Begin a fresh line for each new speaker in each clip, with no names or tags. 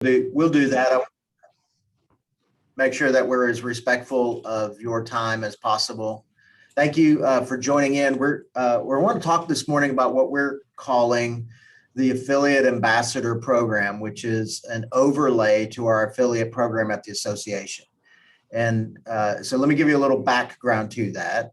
We'll do that. I'll make sure that we're as respectful of your time as possible. Thank you for joining in. We want to talk this morning about what we're calling the Affiliate Ambassador Program, which is an overlay to our affiliate program at the association. And so let me give you a little background to that.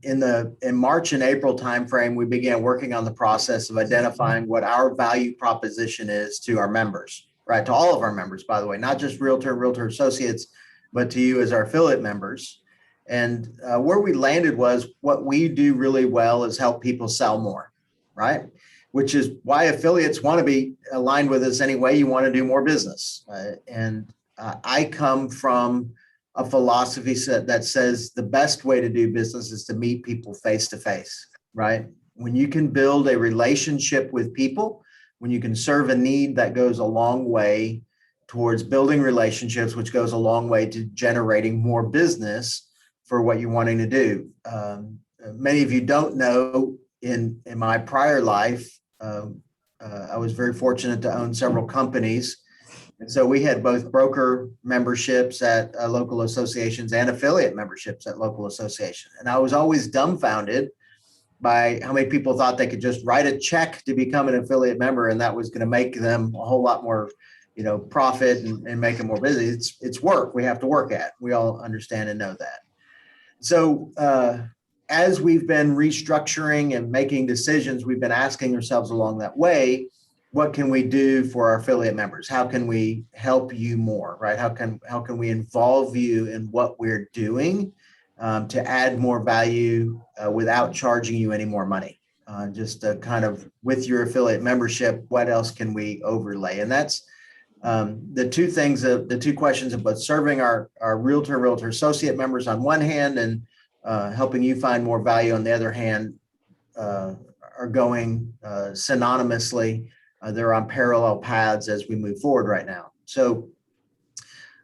In March and April timeframe, we began working on the process of identifying what our value proposition is to our members, right? To all of our members, by the way, not just realtor associates, but to you as our affiliate members. And where we landed was what we do really well is help people sell more, right? Which is why affiliates want to be aligned with us anyway. You want to do more business. I come from a philosophy that says the best way to do business is to meet people face to face, right? When you can build a relationship with people, when you can serve a need, that goes a long way towards building relationships, which goes a long way to generating more business for what you're wanting to do. Many of you don't know, in my prior life, I was very fortunate to own several companies. And so we had both broker memberships at local associations and affiliate memberships at local associations. And I was always dumbfounded by how many people thought they could just write a check to become an affiliate member, and that was going to make them a whole lot more, profit and make them more busy. It's work we have to work at. We all understand and know that. So as we've been restructuring and making decisions, we've been asking ourselves along that way, what can we do for our affiliate members? How can we help you more, right? How can we involve you in what we're doing to add more value without charging you any more money? Just kind of with your affiliate membership, what else can we overlay? And that's the two questions about serving our realtor associate members on one hand and helping you find more value on the other hand are going synonymously. They're on parallel paths as we move forward right now. So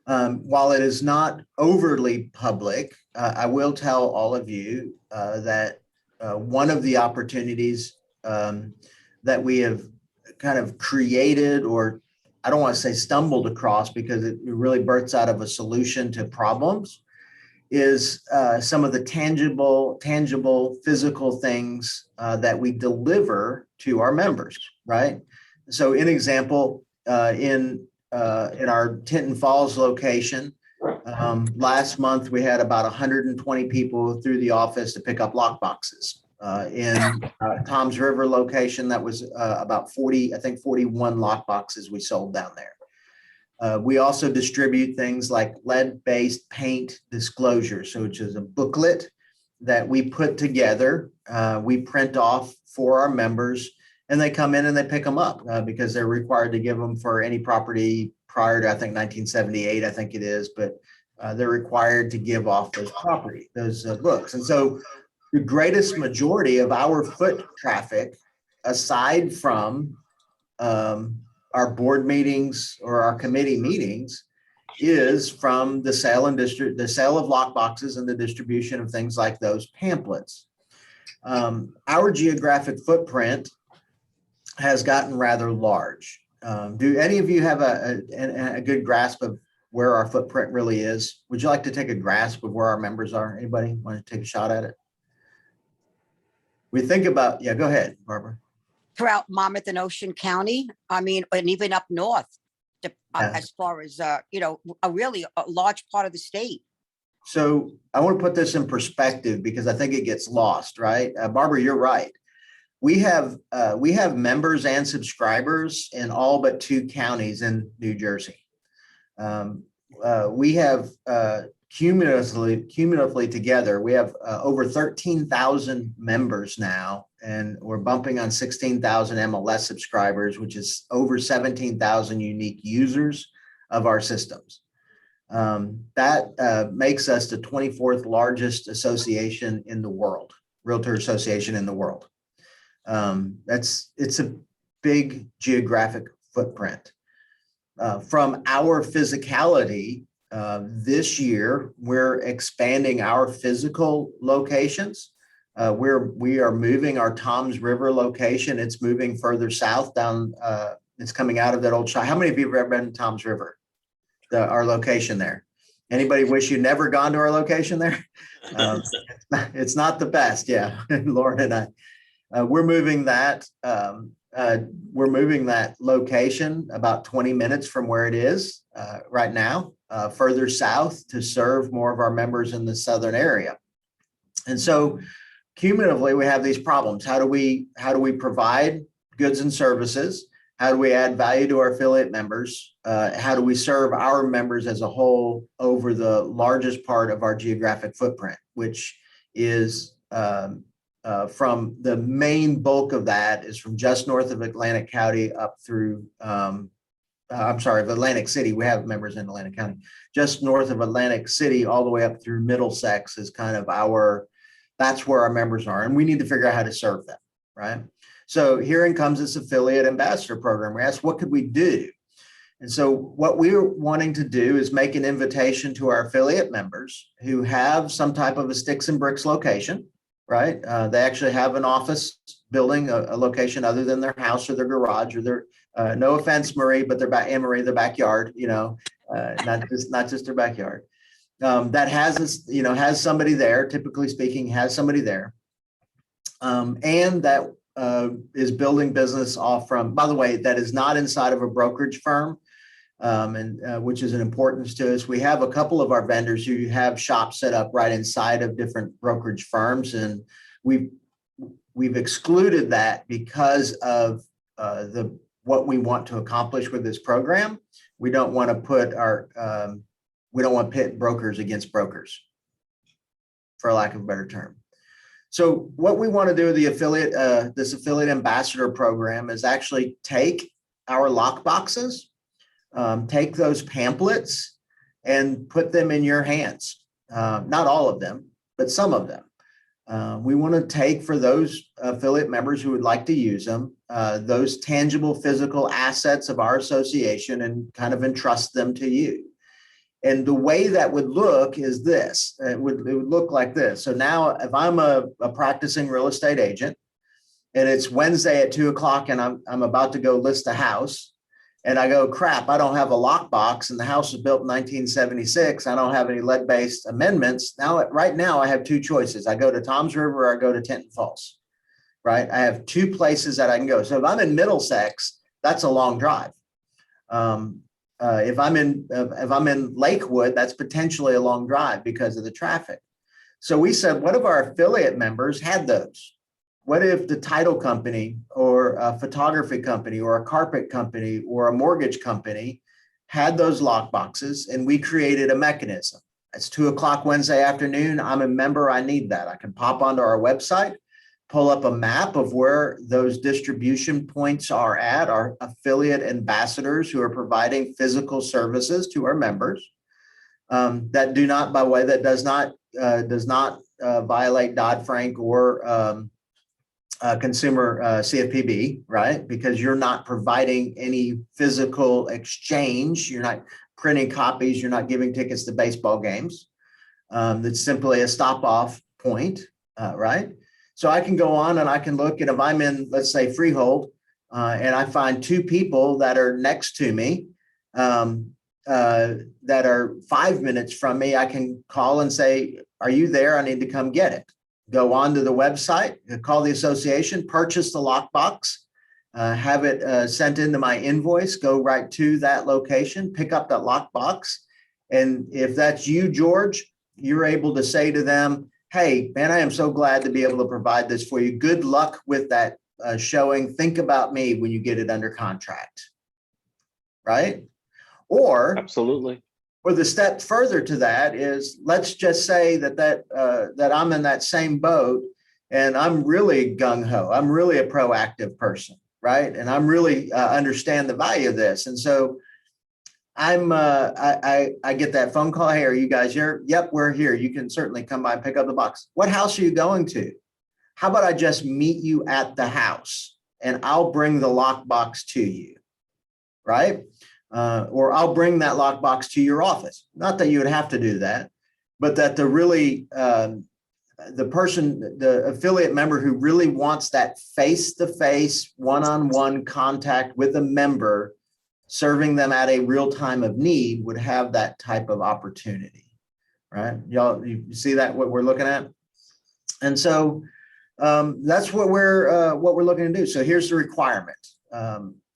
while it is not overly public, I will tell all of you that one of the opportunities that we have kind of created, or I don't want to say stumbled across because it really births out of a solution to problems, is some of the tangible, physical things that we deliver to our members, right? So, an example, in our Tinton Falls location, last month we had about 120 people through the office to pick up lock boxes. In Tom's River location, that was about 41 lock boxes we sold down there. We also distribute things like lead-based paint disclosure, so which is a booklet that we put together, we print off for our members, and they come in and they pick them up because they're required to give them for any property prior to, I think, 1978, I think it is, but they're required to give off those books. And so the greatest majority of our foot traffic, aside from our board meetings or our committee meetings, is from the sale of lock boxes and the distribution of things like those pamphlets. Our geographic footprint has gotten rather large. Do any of you have a good grasp of where our footprint really is? Would you like to take a grasp of where our members are? Anybody want to take a shot at it? We think about, go ahead, Barbara.
Throughout Monmouth and Ocean County, and even up north, as far as, a large part of the state.
So I want to put this in perspective because I think it gets lost, right? Barbara, you're right. We have members and subscribers in all but 2 counties in New Jersey. We have cumulatively together, we have over 13,000 members now, and we're bumping on 16,000 MLS subscribers, which is over 17,000 unique users of our systems. That makes us the 24th largest association in the world, realtor association in the world. It's a big geographic footprint. From our physicality, this year, we're expanding our physical locations. We are moving our Toms River location. It's moving further south down It's coming out of that old shop. How many of you have ever been to Tom's River, our location there? Anybody wish you'd never gone to our location there? It's not the best. Yeah, Lauren and I, we're moving that. We're moving that location about 20 minutes from where it is right now, further south to serve more of our members in the southern area. And so cumulatively, we have these problems. How do we provide goods and services? How do we add value to our affiliate members? How do we serve our members as a whole over the largest part of our geographic footprint, which is from the main bulk of that is from just north of Atlantic County up through, Atlantic City. We have members in Atlantic County. Just north of Atlantic City all the way up through Middlesex is kind of that's where our members are. And we need to figure out how to serve them, right? So here comes this affiliate ambassador program. We asked, what could we do? And so what we're wanting to do is make an invitation to our affiliate members who have some type of a sticks and bricks location, right? They actually have an office building, a location other than their house or their garage or their, no offense, Marie, but their backyard, not just their backyard. That has somebody there, typically speaking, has somebody there. And that is building business off from, by the way, that is not inside of a brokerage firm, which is an importance to us. We have a couple of our vendors who have shops set up right inside of different brokerage firms, and we've excluded that because of what we want to accomplish with this program. We don't want to pit brokers against brokers, for a lack of a better term. So what we want to do with the this affiliate ambassador program is actually take our lock boxes, take those pamphlets and put them in your hands. Not all of them, but some of them. We want to take for those affiliate members who would like to use them, those tangible physical assets of our association and kind of entrust them to you. And the way that would look is this. It would look like this. So now if I'm a practicing real estate agent and it's Wednesday at 2:00 and I'm about to go list a house and I go, crap, I don't have a lockbox and the house was built in 1976. I don't have any lead-based amendments. Right now I have two choices. I go to Tom's River or I go to Tenton Falls, right? I have two places that I can go. So if I'm in Middlesex, that's a long drive. If I'm in Lakewood, that's potentially a long drive because of the traffic. So we said, what if our affiliate members had those? What if the title company or a photography company or a carpet company or a mortgage company had those lock boxes and we created a mechanism? It's 2:00 Wednesday afternoon. I'm a member. I need that. I can pop onto our website, pull up a map of where those distribution points are at, our affiliate ambassadors who are providing physical services to our members that do not, by the way, that does not violate Dodd-Frank or consumer CFPB, right? Because you're not providing any physical exchange. You're not printing copies. You're not giving tickets to baseball games. That's simply a stop-off point, right? So I can go on and I can look, and if I'm in, let's say, Freehold, and I find two people that are next to me that are 5 minutes from me, I can call and say, are you there? I need to come get it. Go onto the website, call the association, purchase the lockbox, have it sent into my invoice, go right to that location, pick up that lockbox. And if that's you, George, you're able to say to them, hey, man, I am so glad to be able to provide this for you. Good luck with that showing. Think about me when you get it under contract, right? Or
absolutely.
Or the step further to that is, let's just say that I'm in that same boat and I'm really gung-ho. I'm really a proactive person, right? And I'm really understand the value of this. And so I get that phone call. Hey, are you guys here? Yep, we're here. You can certainly come by and pick up the box. What house are you going to? How about I just meet you at the house and I'll bring the lockbox to you, right? Or I'll bring that lockbox to your office. Not that you would have to do that, but that the really the affiliate member who really wants that face-to-face, one-on-one contact with a member, serving them at a real time of need, would have that type of opportunity, right? Y'all, you see that what we're looking at? And so that's what we're looking to do. So here's the requirement.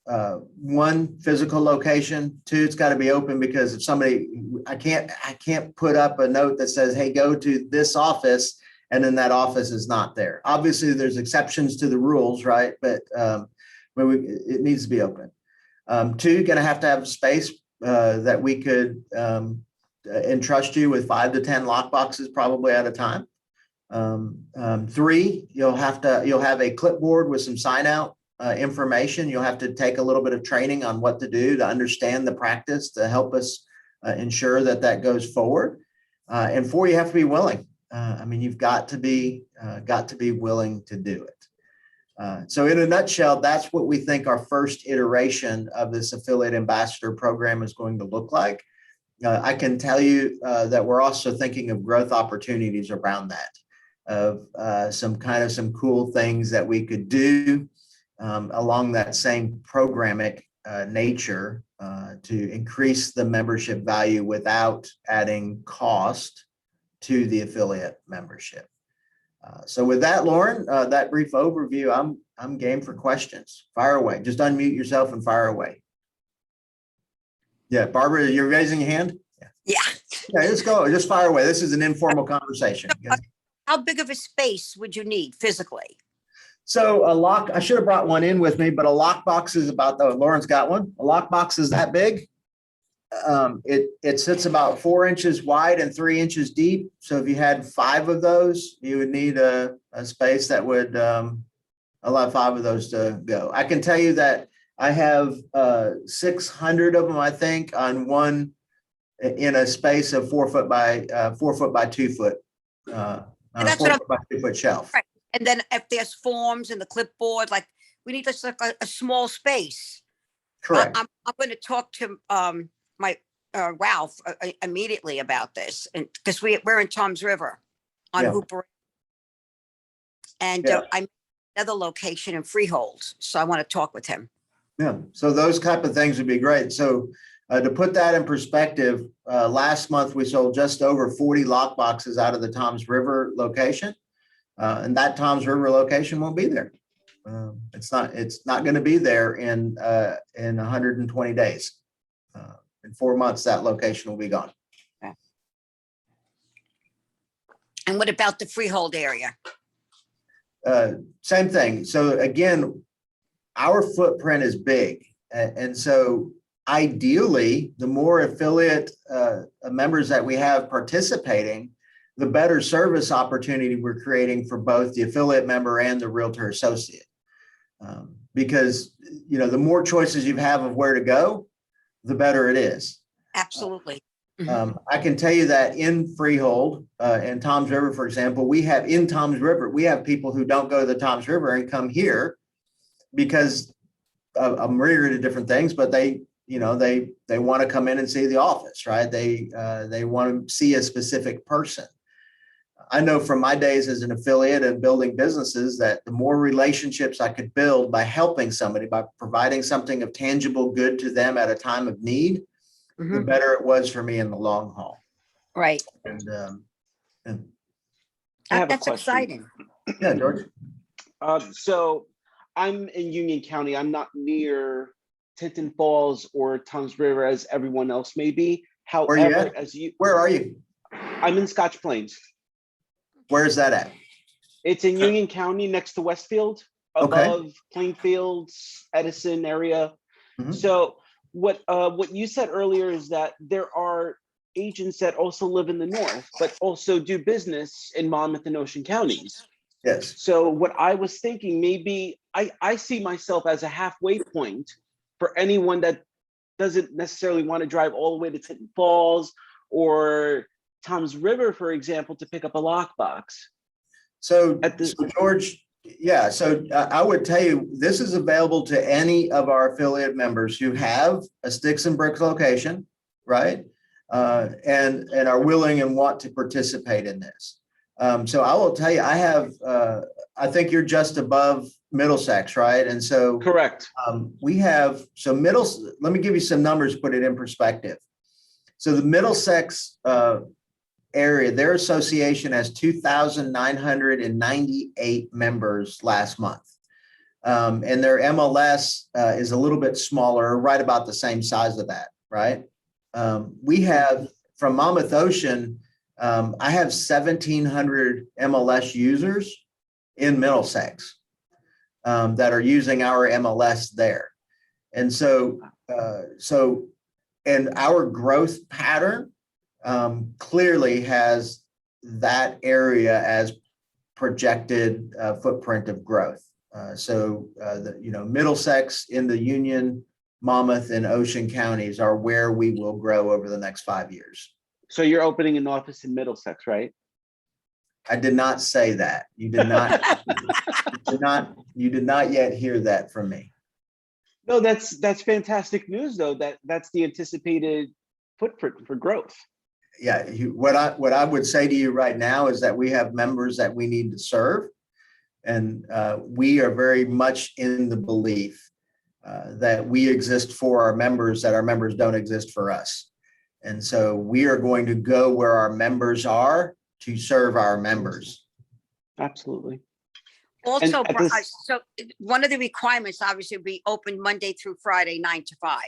One, physical location. Two, it's got to be open, because if somebody, I can't put up a note that says, hey, go to this office, and then that office is not there. Obviously, there's exceptions to the rules, right? But it needs to be open. Two, going to have a space that we could entrust you with 5 to 10 lock boxes probably at a time. Three, you'll have a clipboard with some sign out information. You'll have to take a little bit of training on what to do to understand the practice to help us ensure that goes forward. And four, you have to be willing. I mean, you've got to be willing to do it. So in a nutshell, that's what we think our first iteration of this affiliate ambassador program is going to look like. I can tell you that we're also thinking of growth opportunities around that, of some cool things that we could do along that same programmatic nature to increase the membership value without adding cost to the affiliate membership. So with that, Lauren, that brief overview, I'm game for questions. Fire away. Just unmute yourself and fire away. Yeah, Barbara, you're raising your hand?
Yeah.
Okay, let's go. Just fire away. This is an informal conversation.
How big of a space would you need physically?
So I should have brought one in with me, but a lockbox is about, Lauren's got one. A lockbox is that big. It sits about 4 inches wide and 3 inches deep. So if you had 5 of those, you would need a space that would allow 5 of those to go. I can tell you that I have 600 of them, I think, on one, in a space of 4 foot by 2 foot, on a 4 foot by 2 foot shelf.
Right. And then if there's forms in the clipboard, like we need just like a small space.
Correct.
I'm going to talk to my Ralph immediately about this, and because we're in Toms River on Hooper, and I'm another location in Freehold, so I want to talk with him.
Yeah, so those type of things would be great. So to put that in perspective, last month we sold just over 40 lock boxes out of the Toms River location, and that Toms River location won't be there. It's not going to be there in 120 days. In 4 months, that location will be gone.
Okay. And what about the Freehold area?
Same thing. So again, our footprint is big. And so ideally, the more affiliate members that we have participating, the better service opportunity we're creating for both the affiliate member and the realtor associate. Because, the more choices you have of where to go, the better it is.
Absolutely.
I can tell you that in Freehold and Toms River, for example, we have people who don't go to the Toms River and come here because of a myriad of different things, but they want to come in and see the office, right? They want to see a specific person. I know from my days as an affiliate and building businesses that the more relationships I could build by helping somebody, by providing something of tangible good to them at a time of need, the better it was for me in the long haul.
Right.
And
that's exciting.
Yeah, George.
So I'm in Union County. I'm not near Tinton Falls or Toms River as everyone else may be. However,
where are you?
I'm in Scotch Plains.
Where's that at?
It's in Union County next to Westfield, above Plainfields, Edison area. So what you said earlier is that there are agents that also live in the north, but also do business in Monmouth and Ocean counties.
Yes.
So what I was thinking, maybe I see myself as a halfway point for anyone that doesn't necessarily want to drive all the way to Tinton Falls or Toms River, for example, to pick up a lockbox.
So George, I would tell you, this is available to any of our affiliate members who have a sticks and bricks location, right? And are willing and want to participate in this. So I will tell you, I think you're just above Middlesex, right? And so
Correct.
let me give you some numbers, put it in perspective. So the Middlesex area, their association has 2,998 members last month. And their MLS is a little bit smaller, right about the same size of that, right? We have, from Monmouth Ocean, I have 1,700 MLS users in Middlesex that are using our MLS there. And so, and our growth pattern clearly has that area as projected footprint of growth. Middlesex, in the Union, Monmouth, and Ocean counties are where we will grow over the next 5 years.
So you're opening an office in Middlesex, right?
I did not say that. You did not. you did not yet hear that from me.
No, that's fantastic news, though. That's the anticipated footprint for growth.
Yeah, what I would say to you right now is that we have members that we need to serve, and we are very much in the belief that we exist for our members, that our members don't exist for us. And so we are going to go where our members are to serve our members.
Absolutely.
Also, so one of the requirements obviously would be open Monday through Friday, 9 to 5.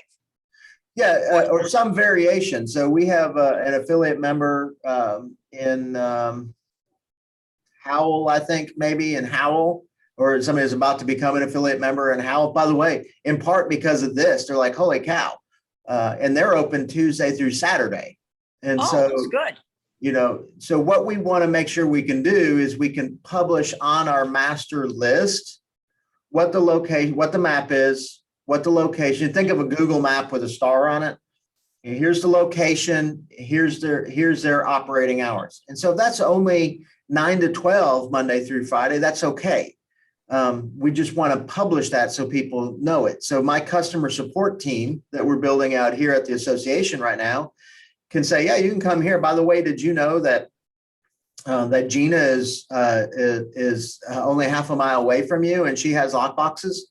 Yeah, or some variation. So we have an affiliate member in Howell, I think, maybe in Howell, or somebody is about to become an affiliate member in Howell. By the way, in part because of this, they're like, holy cow. And they're open Tuesday through Saturday. And so
that's good.
So what we want to make sure we can do is we can publish on our master list what the location, what the map is, what the location. Think of a Google map with a star on it. And here's the location. Here's their operating hours. And so if that's only 9 to 12 Monday through Friday, that's okay. We just want to publish that so people know it. So my customer support team that we're building out here at the association right now can say, yeah, you can come here. By the way, did you know that that Gina is only half a mile away from you and she has lock boxes?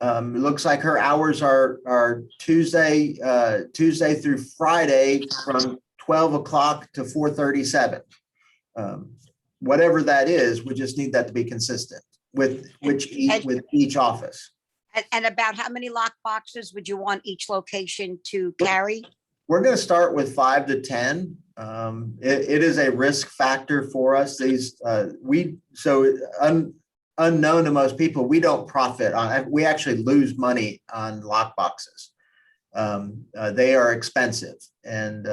It looks like her hours are Tuesday through Friday from 12 o'clock to 4:37. Whatever that is, we just need that to be consistent with each office.
And about how many lock boxes would you want each location to carry?
We're going to start with 5 to 10. It is a risk factor for us. Unknown to most people, we don't profit on. We actually lose money on lock boxes. They are expensive, and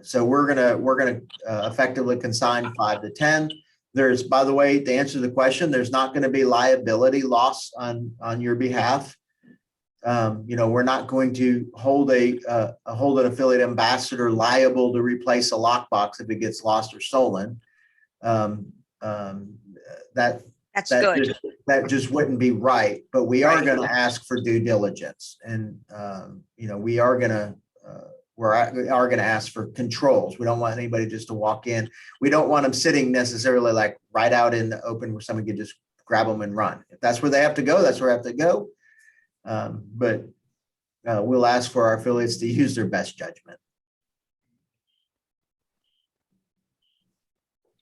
so we're gonna effectively consign 5 to 10. There's, by the way, to answer the question, there's not going to be liability loss on your behalf. We're not going to hold an affiliate ambassador liable to replace a lockbox if it gets lost or stolen.
That's good.
That just wouldn't be right. But we are going to ask for due diligence, and we are going to ask for controls. We don't want anybody just to walk in. We don't want them sitting necessarily like right out in the open where someone could just grab them and run. If that's where they have to go, that's where they have to go. But we'll ask for our affiliates to use their best judgment.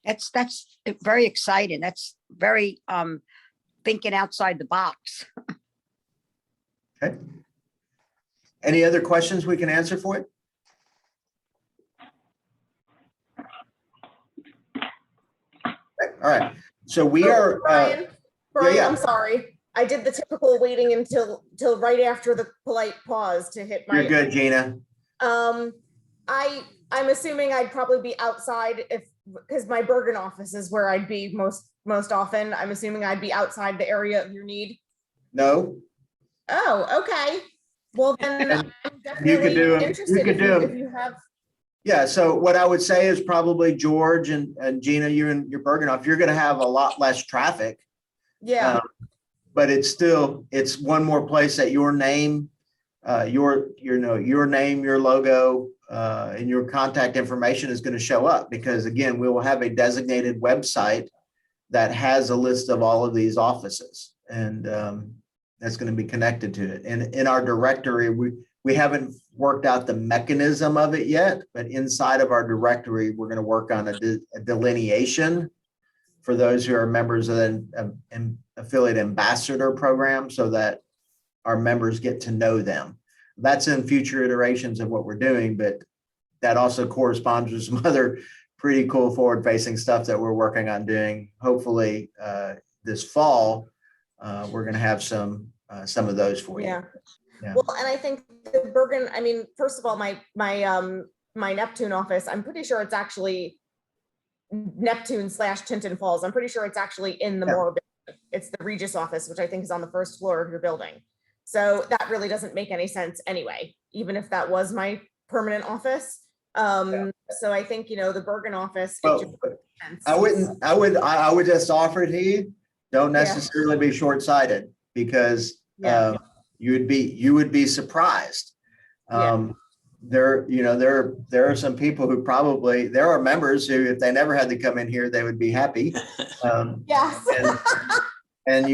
That's very exciting. That's very thinking outside the box.
Okay. Any other questions we can answer for it? All right. So we are.
Brian,
yeah.
I'm sorry. I did the typical waiting until right after the polite pause to hit my.
You're good, Gina.
I'm assuming I'd probably be outside because my Bergen office is where I'd be most often. I'm assuming I'd be outside the area of your need.
No.
Oh, okay. Well, then I'm
definitely
interested if you have.
Yeah. So what I would say is probably George and Gina, you and your Bergen off, you're going to have a lot less traffic.
Yeah.
But it's one more place that your name your name, your logo, and your contact information is going to show up, because again, we will have a designated website that has a list of all of these offices, and that's going to be connected to it. And in our directory, we haven't worked out the mechanism of it yet, but inside of our directory, we're going to work on a delineation for those who are members of an affiliate ambassador program, so that our members get to know them. That's in future iterations of what we're doing, but that also corresponds with some other pretty cool forward-facing stuff that we're working on doing. Hopefully this fall, we're going to have some of those for you.
Yeah.
Yeah.
Well, and I think the Bergen, I mean, first of all, my Neptune office, I'm pretty sure it's actually Neptune/Tinton Falls. I'm pretty sure it's actually in the Morrow building. It's the Regis office, which I think is on the first floor of your building. So that really doesn't make any sense anyway, even if that was my permanent office. So I think, the Bergen office.
Well, I would just offer it to you. Don't necessarily be short-sighted, because you would be surprised. There are some people who there are members who, if they never had to come in here, they would be happy.
Yes.
And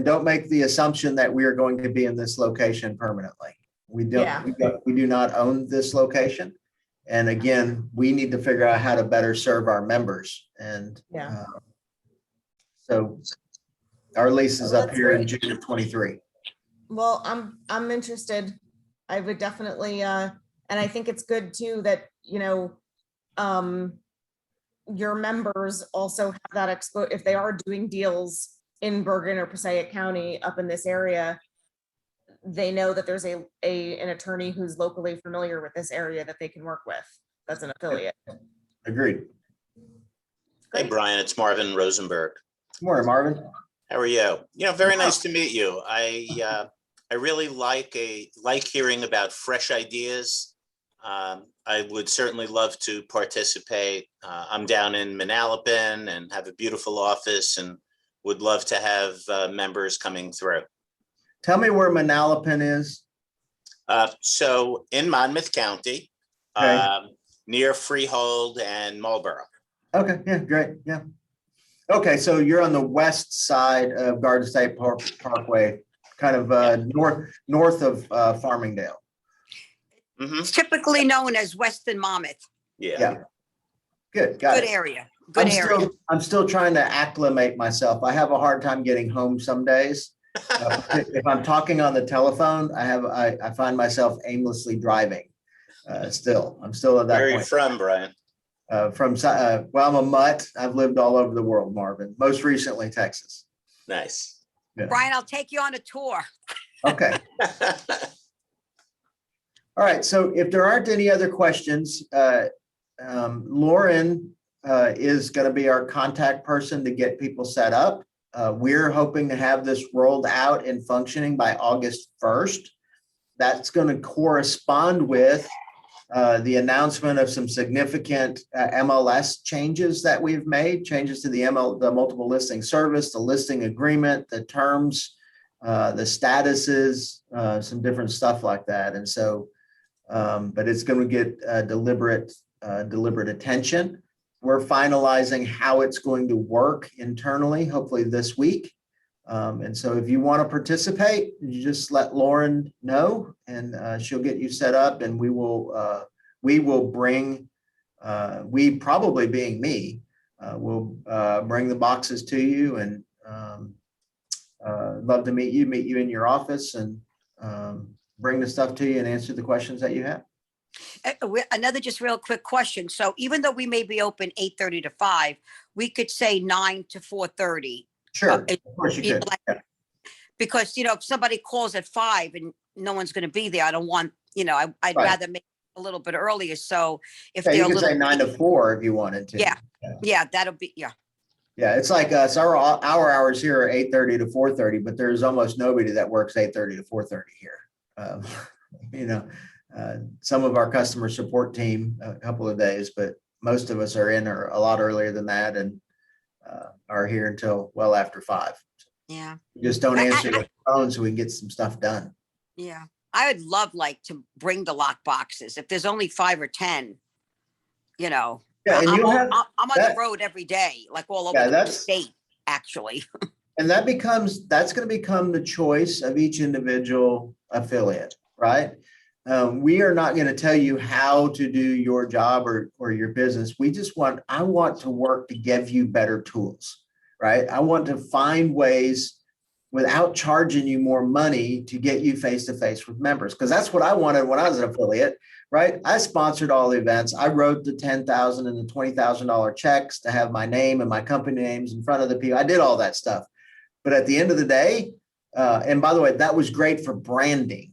don't make the assumption that we are going to be in this location permanently. We do not own this location. And again, we need to figure out how to better serve our members. And so our lease is up here in June of 23.
Well, I'm interested. I would definitely, and I think it's good too that, your members also have that if they are doing deals in Bergen or Passaic County up in this area, they know that there's an attorney who's locally familiar with this area that they can work with. That's an affiliate.
Agreed.
Hey, Brian, it's Marvin Rosenberg.
Good morning, Marvin.
How are you? Very nice to meet you. I really like hearing about fresh ideas. I would certainly love to participate. I'm down in Manalapan and have a beautiful office, and would love to have members coming through.
Tell me where Manalapan is.
So in Monmouth County, near Freehold and Marlboro.
Okay, yeah, great, yeah. Okay, so you're on the west side of Garden State Parkway, kind of north of Farmingdale.
It's typically known as Weston Monmouth.
Yeah. Good, got
Good
it.
area. Good area.
I'm still trying to acclimate myself. I have a hard time getting home some days. If I'm talking on the telephone, I find myself aimlessly driving. I'm still at that point.
Where are you from, Brian?
I'm a mutt. I've lived all over the world, Marvin. Most recently, Texas.
Nice.
Yeah.
Brian, I'll take you on a tour.
Okay. All right. So if there aren't any other questions, Lauren is going to be our contact person to get people set up. We're hoping to have this rolled out and functioning by August 1st. That's going to correspond with the announcement of some significant MLS changes that we've made, changes to the multiple listing service, the listing agreement, the terms, the statuses, some different stuff like that. And so, but it's going to get deliberate attention. We're finalizing how it's going to work internally, hopefully this week. And so if you want to participate, you just let Lauren know, and she'll get you set up, and we will bring, we probably being me, will bring the boxes to you, and love to meet you in your office, and bring the stuff to you and answer the questions that you have.
Another just real quick question. So even though we may be open 8:30 to 5, we could say 9 to 4:30.
Sure, of course you could. Yeah.
Because, if somebody calls at 5 and no one's going to be there, I don't want, I'd
Right.
rather make it a little bit earlier. So if
Yeah,
they're
you
a
could
little
say 9 to 4 if you wanted to.
Yeah, that'll be, yeah.
Yeah, it's like us. Our hours here are 8:30 to 4:30, but there's almost nobody that works 8:30 to 4:30 here. Some of our customer support team a couple of days, but most of us are in a lot earlier than that, and are here until well after 5.
Yeah.
Just don't answer the phone so we can get some stuff done.
Yeah. I would love like to bring the lock boxes. If there's only 5 or 10, you know,
Yeah, and
I'm
you'll have
on the
that.
road every day, like all over
Yeah,
the
that's,
state, actually.
and that's going to become the choice of each individual affiliate, right? We are not going to tell you how to do your job or your business. I want to work to give you better tools, right? I want to find ways without charging you more money to get you face to face with members. Because that's what I wanted when I was an affiliate, right? I sponsored all the events. I wrote the $10,000 and the $20,000 checks to have my name and my company names in front of the people. I did all that stuff. But at the end of the day, and by the way, that was great for branding.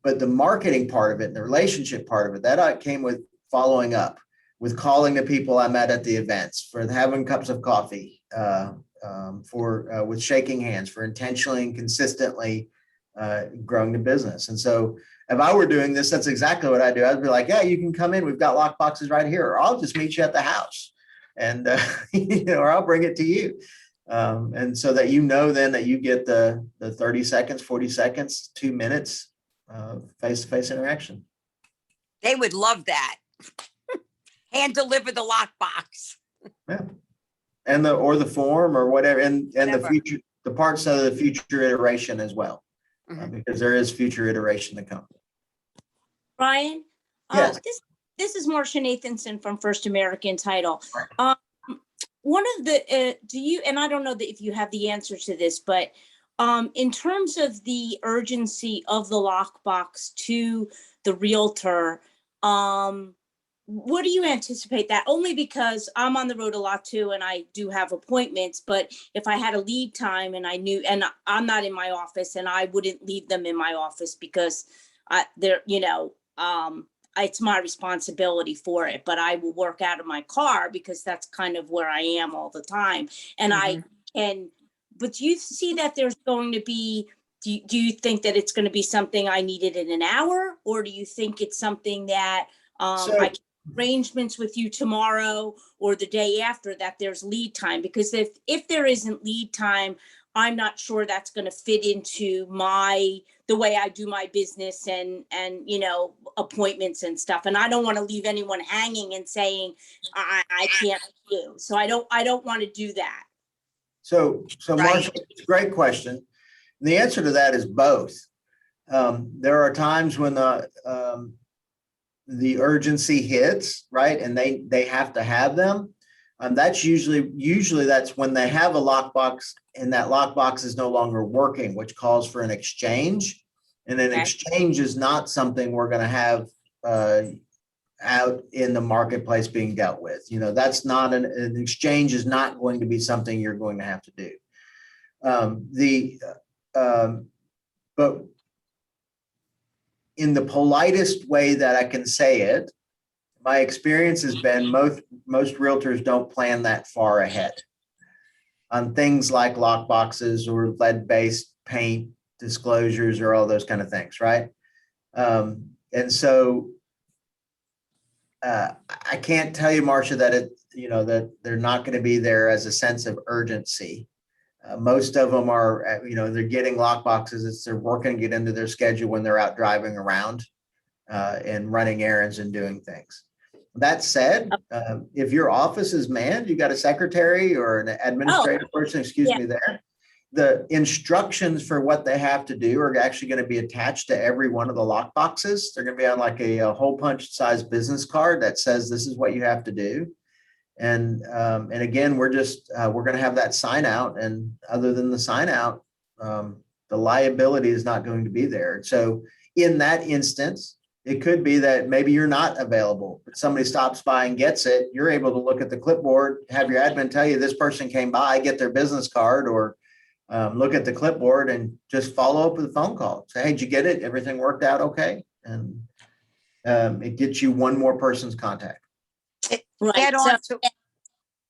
But the marketing part of it and the relationship part of it, that came with following up, with calling the people I met at the events, for having cups of coffee, with shaking hands, for intentionally and consistently growing the business. And so if I were doing this, that's exactly what I do. I'd be like, yeah, you can come in. We've got lock boxes right here, or I'll just meet you at the house, and or I'll bring it to you. And so that then that you get the 30 seconds, 40 seconds, 2 minutes face-to-face interaction.
They would love that. Hand deliver the lockbox.
Yeah. And the form or whatever, and
Whatever.
the future, the parts of the future iteration as well, because there is future iteration to come.
Brian?
Yes.
This is Marcia Nathanson from First American Title.
Right.
One of the, and I don't know if you have the answer to this, but in terms of the urgency of the lockbox to the realtor, what do you anticipate that? Only because I'm on the road a lot too, and I do have appointments, but if I had a lead time and I knew, and I'm not in my office, and I wouldn't leave them in my office because it's my responsibility for it, but I will work out of my car because that's kind of where I am all the time. And but do you see that there's going to be, do you think that it's going to be something I needed in an hour? Or do you think it's something that I can arrangements with you tomorrow or the day after, that there's lead time? Because if there isn't lead time, I'm not sure that's going to fit into the way I do my business and appointments and stuff. And I don't want to leave anyone hanging and saying I can't do. So I don't want to do that.
So Marcia, it's a great question. And the answer to that is both. There are times when the urgency hits, right, and they have to have them. That's usually that's when they have a lockbox and that lockbox is no longer working, which calls for an exchange. And an exchange is not something we're going to have out in the marketplace being dealt with. That's not an exchange is not going to be something you're going to have to do. But in the politest way that I can say it, my experience has been most realtors don't plan that far ahead on things like lock boxes or lead-based paint disclosures or all those kind of things, right? And so I can't tell you, Marcia, that that they're not going to be there as a sense of urgency. Most of them are, they're getting lock boxes. They're working to get into their schedule when they're out driving around and running errands and doing things. That said, if your office is manned, you got a secretary or an administrative person, there, the instructions for what they have to do are actually going to be attached to every one of the lock boxes. They're going to be on like a hole punch size business card that says this is what you have to do. And again, we're going to have that sign out, and other than the sign out, the liability is not going to be there. So in that instance, it could be that maybe you're not available, but somebody stops by and gets it. You're able to look at the clipboard, have your admin tell you this person came by, get their business card, or look at the clipboard and just follow up with a phone call. Say, hey, did you get it? Everything worked out okay? And it gets you one more person's contact.
Right.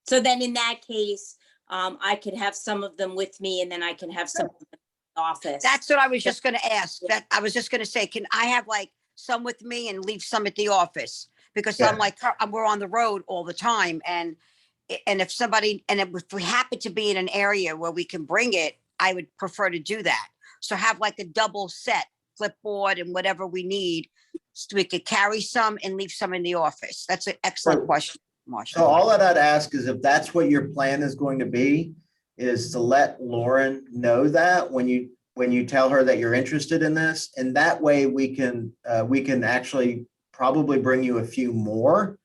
So then in that case, I could have some of them with me, and then I can have some of them in the office.
That's what I was just going to ask. That I was just going to say, can I have like some with me and leave some at the office? Because I'm like, we're on the road all the time. And if we happen to be in an area where we can bring it, I would prefer to do that. So have like a double set clipboard and whatever we need. So we could carry some and leave some in the office. That's an excellent
So-
question,
So
Marcia.
all that I'd ask is if that's what your plan is going to be, is to let Lauren know that when you tell her that you're interested in this, and that way we can actually probably bring you a few more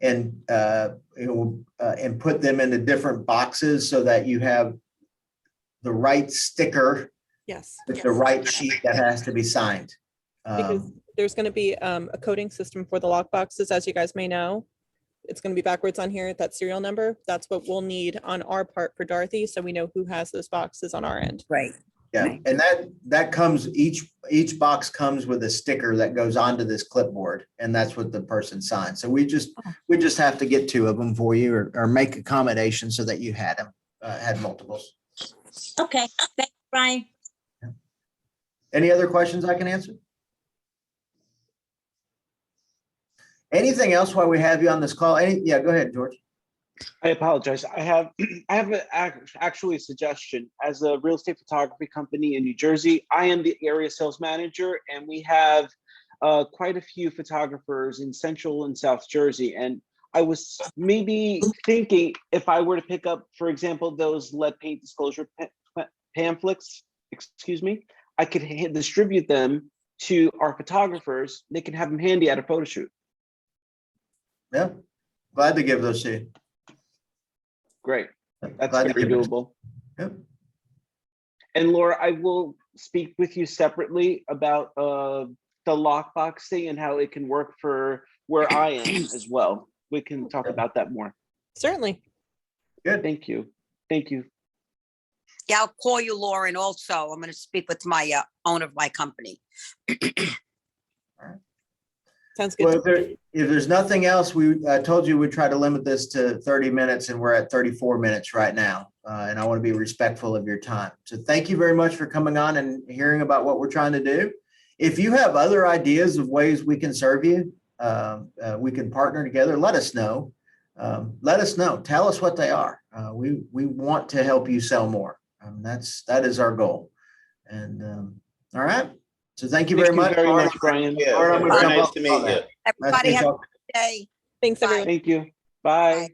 and and put them into different boxes so that you have the right sticker
Yes,
with the right sheet that has to be signed.
because there's going to be a coding system for the lock boxes, as you guys may know. It's going to be backwards on here, that serial number. That's what we'll need on our part for Dorothy, so we know who has those boxes on our end.
Right.
Yeah, and that comes, each box comes with a sticker that goes onto this clipboard, and that's what the person signs. So we just have to get 2 of them for you, or make accommodations so that you had them, had multiples.
Okay, thanks, Brian.
Any other questions I can answer? Anything else while we have you on this call? Yeah, go ahead, George.
I apologize. I have actually a suggestion. As a real estate photography company in New Jersey, I am the area sales manager, and we have quite a few photographers in Central and South Jersey. And I was maybe thinking if I were to pick up, for example, those lead paint disclosure pamphlets, excuse me, I could distribute them to our photographers. They can have them handy at a photo shoot.
Yeah, glad to give those to you.
Great. That's
Glad to
very
give those.
doable.
Yep.
And Laura, I will speak with you separately about the lockbox thing and how it can work for where I am as well. We can talk about that more.
Certainly.
Good.
Thank you. Thank you.
Yeah, I'll call you, Lauren, also. I'm going to speak with my owner of my company.
Sounds good.
Well, if there's nothing else, we told you we'd try to limit this to 30 minutes, and we're at 34 minutes right now. And I want to be respectful of your time. So thank you very much for coming on and hearing about what we're trying to do. If you have other ideas of ways we can serve you, we can partner together, let us know. Let us know. Tell us what they are. We want to help you sell more. That is our goal. And all right. So thank you very much.
Very much, Brian.
Yeah,
All right, I'm gonna
very
jump
nice
off
to meet
on
you.
that.
Everybody
Nice
have
to
a
meet
good day.
Thanks,
Bye.
everyone.
Thank you. Bye.